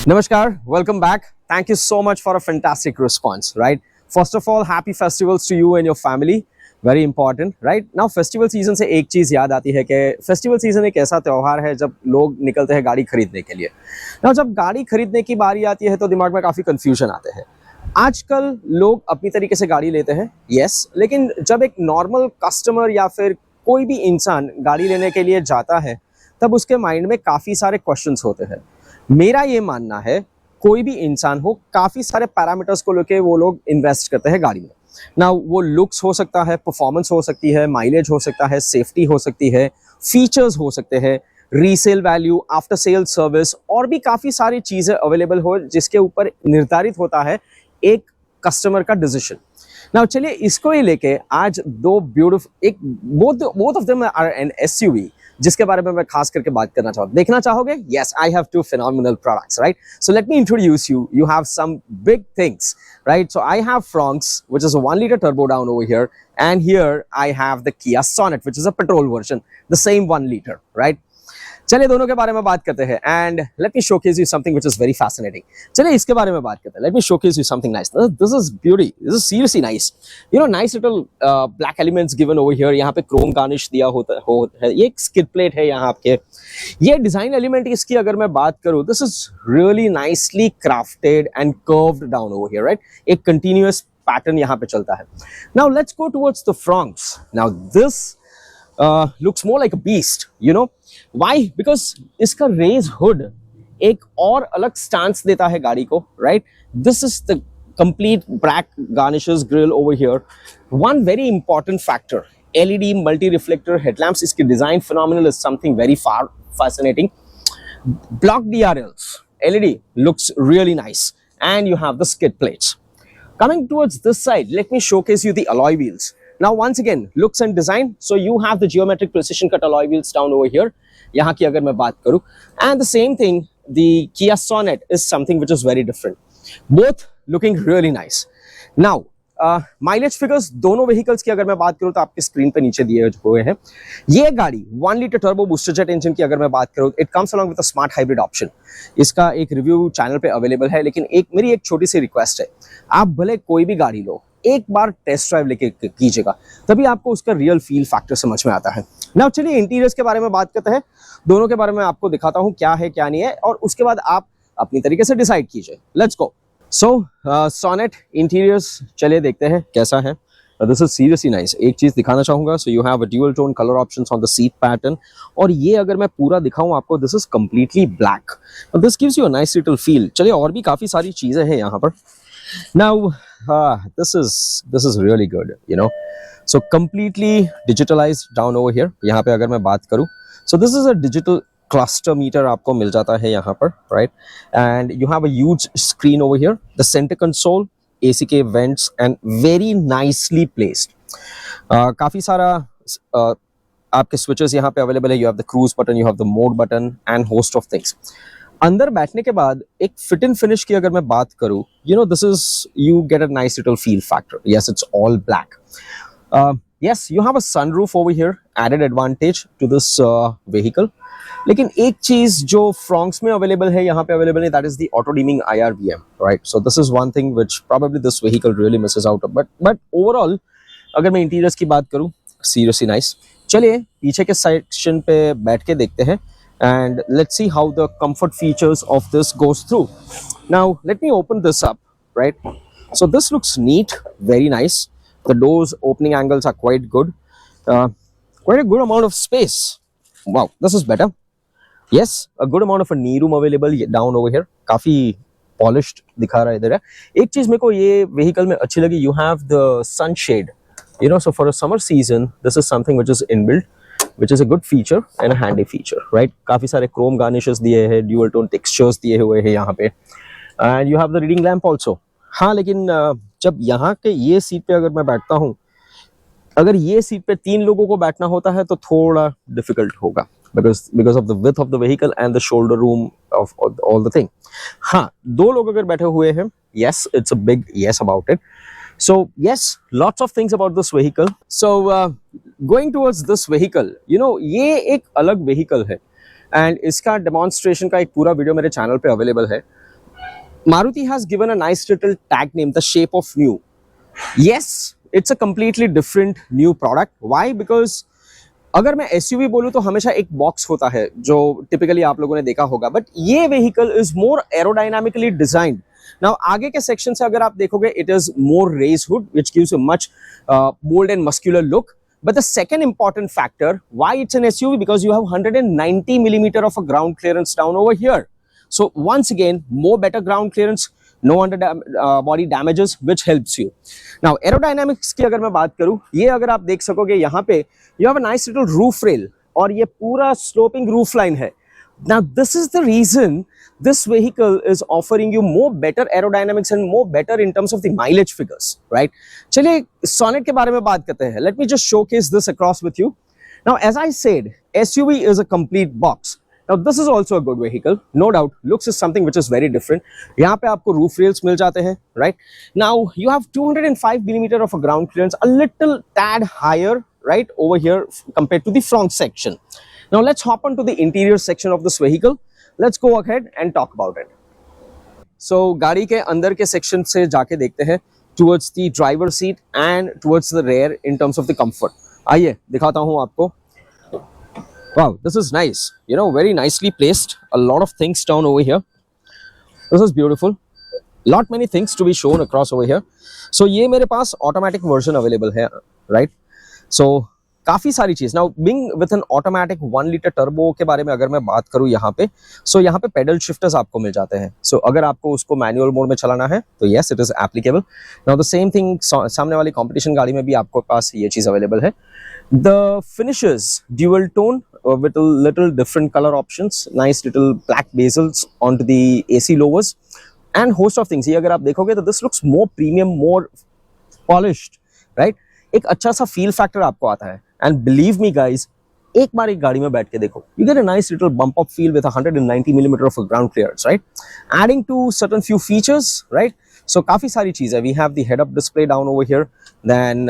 Namaskar, welcome back. Thank you so much for a fantastic response, right? First of all, happy festivals to you and your family. Very important, right? Now festival season से एक चीज़ याद आती है कि festival season एक ऐसा त्योहार है जब लोग निकलते हैं गाड़ी खरीदने के लिए। Now जब गाड़ी खरीदने की बारी आती है तो दिमाग में काफ़ी confusion आते हैं। आजकल लोग अपनी तरीके से गाड़ी लेते हैं, yes, लेकिन जब एक normal customer या फिर कोई भी इंसान गाड़ी लेने के लिए जाता है तब उसके माइंड में काफ़ी सारे क्वेश्चंस होते हैं। मेरा ये मानना है कोई भी इंसान हो काफ़ी सारे पैरामीटर्स को लेके वो लोग इन्वेस्ट करते हैं गाड़ी में ना। वो लुक्स हो सकता है, परफॉर्मेंस हो सकती है, माइलेज हो सकता है, सेफ्टी हो सकती है, फीचर्स हो सकते हैं, resale value, after sale service और भी काफ़ी सारी चीज़ें अवेलेबल हो जिसके ऊपर निर्धारित होता है एक कस्टमर का डिसीजन। ना चलिए इसको ही लेके आज दो ब्यूटीफुल एक both of them are an SUV जिसके बारे में मैं खास करके बात करना चाहूँ। देखना चाहोगे? Yes, I have two phenomenal products, right? So let me introduce you. You have some big things, right? So I have Fronx, which is a 1-liter turbo down over here, and here I have the Kia Sonet, which is a petrol version, the same 1 liter, right? चलिए दोनों के बारे में बात करते हैं and let me showcase you something which is very fascinating. चलिए इसके बारे में बात करते हैं. Let me showcase you something nice. This is beauty. This is seriously nice. You know, nice little black elements given over here. यहाँ पे chrome garnish दिया होता है. ये एक skid plate है यहाँ आपके. ये design element इसकी अगर मैं बात करूँ, this is really nicely crafted and curved down over here, right? एक continuous pattern यहाँ पे चलता है. Now let's go towards the Fronx. Now this looks more like a beast, you know. Why? Because इसका raised hood एक और अलग stance देता है गाड़ी को, right? This is the complete black garnishes grill over here. One very important factor, LED multi-reflector headlamps. इसकी design phenomenal is something very fascinating. Block DRLs, LED looks really nice, and you have the skid plates. Coming towards this side, let me showcase you the alloy wheels. Now once again, looks and design. So you have the geometric precision cut alloy wheels down over here. यहाँ की अगर मैं बात करूँ, and the same thing, the Kia Sonet is something which is very different. Both looking really nice. Now mileage figures दोनों vehicles की अगर मैं बात करूं तो आपके स्क्रीन पे नीचे दिए हुए हैं। ये गाड़ी 1 litre turbo booster jet engine की अगर मैं बात करूं, it comes along with a smart hybrid option. इसका एक रिव्यू चैनल पे अवेलेबल है, लेकिन मेरी एक छोटी सी रिक्वेस्ट है, आप भले कोई भी गाड़ी लो, एक बार टेस्ट ड्राइव लेके कीजिएगा, तभी आपको उसका रियल फील फैक्टर समझ में आता है। नाउ चलिए इंटीरियर्स के बारे में बात करते हैं। दोनों के बारे में आपको दिखाता हूँ क्या है क्या नहीं है, और उसके बाद आप अपनी तरीके से डिसाइड कीजिए। Let's go. So Sonet interiors चलिए देखते हैं कैसा है। This is seriously nice. एक चीज दिखाना चाहूंगा, so you have a dual tone colour options on the seat pattern, और ये अगर मैं पूरा दिखाऊं आपको, this is completely black, this gives you a nice little feel. चलिए और भी काफी सारी चीजें हैं यहाँ पर। Now this is really good, you know. So completely digitalized down over here. यहाँ पे अगर मैं बात करूँ, so this is a digital cluster meter आपको मिल जाता है यहाँ पर, right? And you have a huge screen over here. The center console, ACK vents, and very nicely placed. काफी सारा आपके switches यहाँ पे available है. You have the cruise button, you have the mode button, and host of things. अंदर बैठने के बाद एक फिट एंड फिनिश की अगर मैं बात करूं, you know, this is you get a nice little feel factor. Yes, it's all black. Yes, you have a sunroof over here, added advantage to this vehicle. लेकिन एक चीज जो Fronx में अवेलेबल है यहाँ पे अवेलेबल है, that is the auto dimming IRVM, right? So this is one thing which probably this vehicle really misses out of. But overall अगर मैं इंटीरियर्स की बात करूं, seriously nice. चलिए पीछे के सेक्शन पे बैठ के देखते हैं, and let's see how the comfort features of this goes through. Now let me open this up, right? So this looks neat, very nice. The doors opening angles are quite good. Quite a good amount of space. Wow, this is better. Yes, a good amount of a knee room available down over here. काफी polished दिखा रहा है इधर है। एक चीज मेरे को ये vehicle में अच्छी लगी, you have the sunshade, you know, so for a summer season this is something which is inbuilt, which is a good feature and a handy feature, right? काफी सारे chrome garnishes दिए हैं, dual tone textures दिए हुए हैं यहाँ पे, and you have the reading lamp also. हाँ, लेकिन जब यहाँ के ये सीट पे अगर मैं बैठता हूँ, अगर ये सीट पे 3 लोगों को बैठना होता है तो थोड़ा डिफिकल्ट होगा, because of the width of the vehicle and the shoulder room of all the thing. हाँ, 2 लोग अगर बैठे हुए हैं, yes, it's a big yes about it. So yes, lots of things about this vehicle. So going towards this vehicle, you know, ये एक अलग vehicle है, and इसका demonstration का एक पूरा वीडियो मेरे चैनल पे अवेलेबल है। Maruti has given a nice little tag name, the shape of new. Yes, it's a completely different new product. Why? Because अगर मैं SUV बोलूं तो हमेशा एक बॉक्स होता है जो टिपिकली आप लोगों ने देखा होगा, बट ये vehicle is more aerodynamically designed. Now आगे के सेक्शन से अगर आप देखोगे, it is more raised hood which gives a much bold and muscular look. But the second important factor why it's an SUV, because you have 190 millimeter of a ground clearance down over here. So once again, more better ground clearance, no under body damages, which helps you. Now aerodynamics की अगर मैं बात करूँ, ये अगर आप देख सकोगे यहाँ पे you have a nice little roof rail और ये पूरा sloping roof line है. Now this is the reason this vehicle is offering you more better aerodynamics and more better in terms of the mileage figures, right? चलिए Sonet के बारे में बात करते हैं. Let me just showcase this across with you. Now as I said, SUV is a complete box. Now this is also a good vehicle, no doubt. Looks is something which is very different. यहाँ पे आपको roof rails मिल जाते हैं, right? Now you have 205 millimeter of a ground clearance, a little tad higher, right, over here compared to the front section. Now let's hop on to the interior section of this vehicle. Let's go ahead and talk about it. So गाड़ी के अंदर के section से जाके देखते हैं towards the driver seat and towards the rear in terms of the comfort. आइए दिखाता हूँ आपको. Wow, this is nice. You know, very nicely placed. A lot of things down over here. This is beautiful. Lot many things to be shown across over here. So ये मेरे पास automatic version available है, right? So काफी सारी चीज. Now being with an automatic 1 litre turbo के बारे में अगर मैं बात करूं यहाँ पे, सो यहाँ पे पेडल शिफ्टर्स आपको मिल जाते हैं. सो अगर आपको उसको मैनुअल मोड में चलाना है तो yes, it is applicable. Now the same thing सामने वाली कंपटीशन गाड़ी में भी आपको पास ये चीज अवेलेबल है. The finishes dual tone with a little different color options, nice little black bezels onto the AC lowers and host of things. ये अगर आप देखोगे तो this looks more premium, more polished, right? एक अच्छा सा feel factor आपको आता है. And believe me guys, एक बार एक गाड़ी में बैठ के देखो, you get a nice little bump up feel with 190 millimeter of ground clearance, right? Adding to certain few features, right? So काफी सारी चीजें. We have the head-up display down over here. Then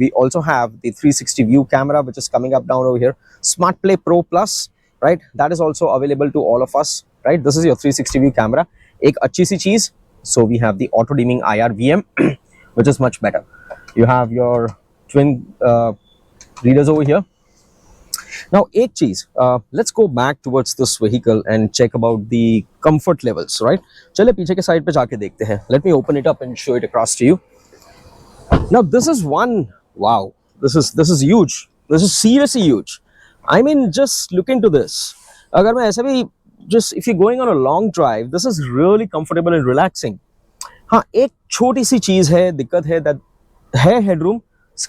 we also have the 360 view camera which is coming up down over here. Smart Play Pro Plus, right? That is also available to all of us, right? This is your 360 view camera. एक अच्छी सी चीज. So we have the auto dimming IR VM, which is much better. You have your twin readers over here. Now एक चीज, let's go back towards this vehicle and check about the comfort levels, right? चलिए पीछे के side पे जाके देखते हैं. Let me open it up and show it across to you. Now this is one, wow, this is huge. This is seriously huge. I mean, just look into this. अगर मैं ऐसे भी just if you're going on a long drive, this is really comfortable and relaxing. हाँ, एक छोटी सी चीज है, दिक्कत है, that है headroom.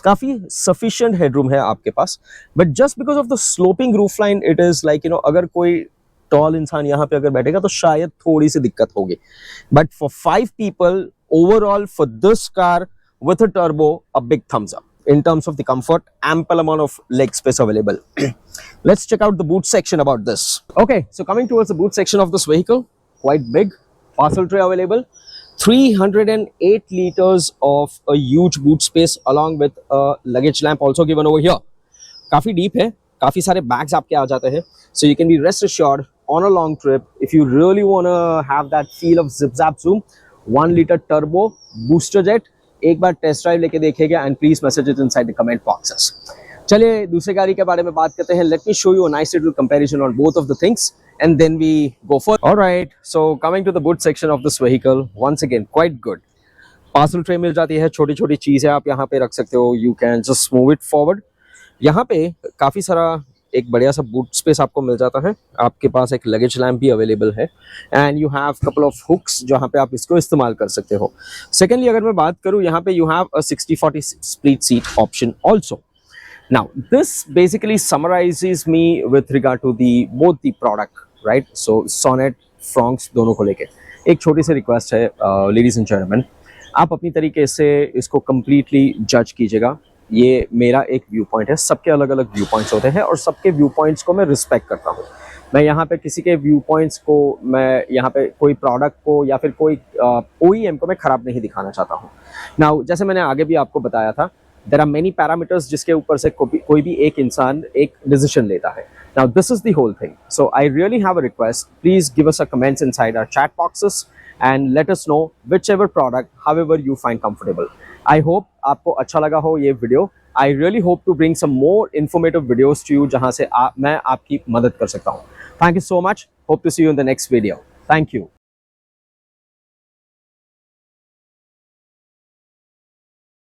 काफी sufficient headroom है आपके पास, but just because of the sloping roof line, it is like, you know, अगर कोई tall इंसान यहाँ पे अगर बैठेगा तो शायद थोड़ी सी दिक्कत होगी. But for 5 people overall for this car with a turbo, a big thumbs up in terms of the comfort, ample amount of leg space available. Let's check out the boot section about this. Okay, so coming towards the boot section of this vehicle, quite big, parcel tray available. 308 liters of a huge boot space along with a luggage lamp also given over here. काफी deep है, काफी सारे bags आपके आ जाते हैं. So you can be rest assured on a long trip, if you really want to have that feel of zip zap zoom, 1 liter turbo booster jet, एक बार test drive लेके देखिएगा and please message it inside the comment boxes. चलिए दूसरे गाड़ी के बारे में बात करते हैं. Let me show you a nice little comparison on both of the things and then we go for. All right, so coming to the boot section of this vehicle, once again quite good. Parcel tray मिल जाती है, छोटी छोटी चीजें आप यहाँ पे रख सकते हो. You can just move it forward. यहाँ पे काफी सारा एक बढ़िया सा बूट स्पेस आपको मिल जाता है. आपके पास एक लगेज लैम्प भी अवेलेबल है and you have couple of hooks जहाँ पे आप इसको इस्तेमाल कर सकते हो. सेकेंडली अगर मैं बात करूँ, यहाँ पे you have a 60-40 split seat option also. Now this basically summarizes me with regard to the both the product, right? So Sonet, Fronx दोनों को लेके एक छोटी सी रिक्वेस्ट है, ladies and gentlemen, आप अपनी तरीके से इसको completely जज कीजिएगा. ये मेरा एक व्यू पॉइंट है, सबके अलग अलग व्यू पॉइंट्स होते हैं और सबके व्यू पॉइंट्स को मैं रिस्पेक्ट करता हूँ. मैं यहाँ पे किसी के व्यू पॉइंट्स को, मैं यहाँ पे कोई प्रोडक्ट को या फिर कोई OEM को मैं खराब नहीं दिखाना चाहता हूँ. नाउ जैसे मैंने आगे भी आपको बताया था, there are many parameters जिसके ऊपर से कोई भी एक इंसान एक डिसीजन लेता है. Now this is the whole thing. So I really have a request. Please give us a comments inside our chat boxes and let us know whichever product however you find comfortable. I hope आपको अच्छा लगा हो ये video. I really hope to bring some more informative videos to you जहाँ से मैं आपकी मदद कर सकता हूँ. Thank you so much. Hope to see you in the next video. Thank you.